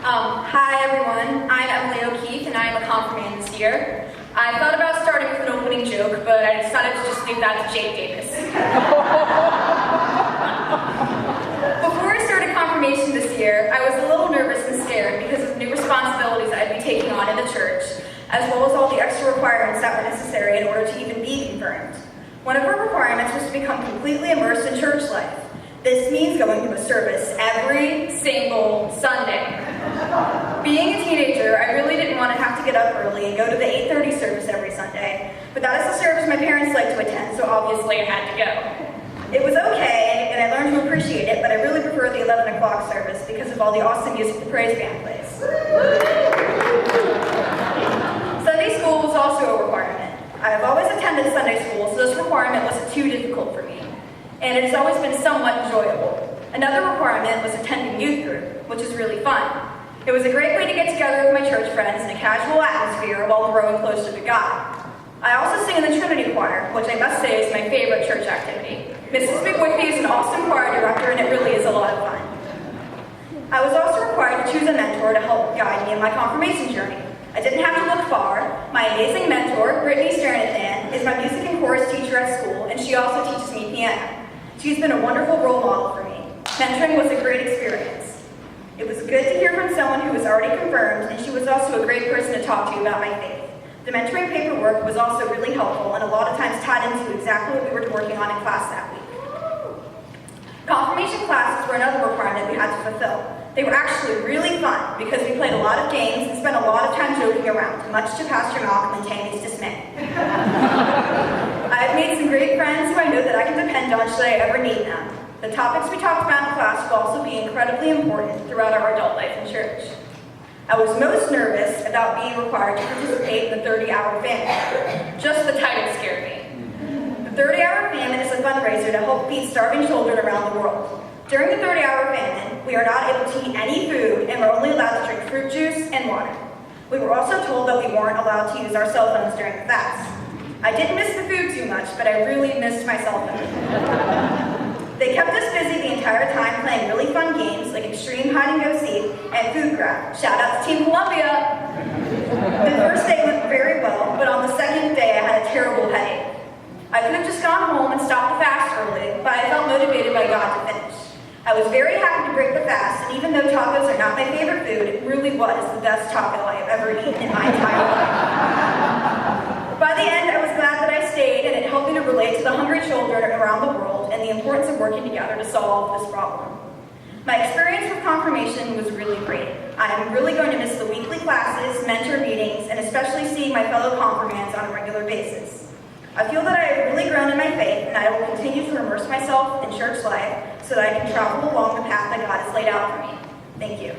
Hi everyone, I'm Emily O'Keefe and I am a confirmand this year. I thought about starting with an opening joke, but I decided to just leave that to Jake Davis. Before I started confirmation this year, I was a little nervous and scared because of the new responsibilities I'd be taking on in the church, as well as all the extra requirements that were necessary in order to even be confirmed. One of our requirements was to become completely immersed in church life. This means going to a service every single Sunday. Being a teenager, I really didn't want to have to get up early and go to the 8:30 service every Sunday, but that is the service my parents like to attend, so obviously I had to go. It was okay, and I learned to appreciate it, but I really prefer the 11 o'clock service because of all the awesome music the praise band plays. Sunday school was also a requirement. I have always attended Sunday school, so this requirement wasn't too difficult for me, and it has always been somewhat enjoyable. Another requirement was attending youth group, which is really fun. It was a great way to get together with my church friends in a casual atmosphere while growing closer to God. I also sing in the Trinity Choir, which I must say is my favorite church activity. Mrs. McWhippy is an awesome choir director, and it really is a lot of fun. I was also required to choose a mentor to help guide me in my confirmation journey. I didn't have to look far. My amazing mentor, Brittany Sternathan, is my music and chorus teacher at school, and she also teaches me piano. She's been a wonderful role model for me. Mentoring was a great experience. It was good to hear from someone who was already confirmed, and she was also a great person to talk to about my faith. The mentoring paperwork was also really helpful and a lot of times tied into exactly what we were working on in class that week. Confirmation classes were another requirement we had to fulfill. They were actually really fun because we played a lot of games and spent a lot of time joking around, much to Pastor Malcolm and Tammy's dismay. I've made some great friends who I know that I can depend on should I ever need them. The topics we talked about in class will also be incredibly important throughout our adult life in church. I was most nervous about being required to participate in the 30-hour famine. Just the title scared me. The 30-hour famine is a fundraiser to help feed starving children around the world. During the 30-hour famine, we are not able to eat any food and we're only allowed to drink fruit juice and water. We were also told that we weren't allowed to use our cell phones during the fast. I didn't miss the food too much, but I really missed my cell phone. They kept us busy the entire time playing really fun games like extreme hide-and-go-seek and food grab. Shout out to Team Columbia! The first day went very well, but on the second day I had a terrible headache. I could have just gone home and stopped the fast early, but I felt motivated by God to finish. I was very happy to break the fast, and even though tacos are not my favorite food, it really was the best taco I have ever eaten in my entire life. By the end, I was glad that I stayed, and it helped me to relate to the hungry children around the world and the importance of working together to solve this problem. My experience with confirmation was really great. I am really going to miss the weekly classes, mentor meetings, and especially seeing my fellow confirmands on a regular basis. I feel that I have really grown in my faith, and I will continue to immerse myself in church life so that I can travel along the path that God has laid out for me. Thank you.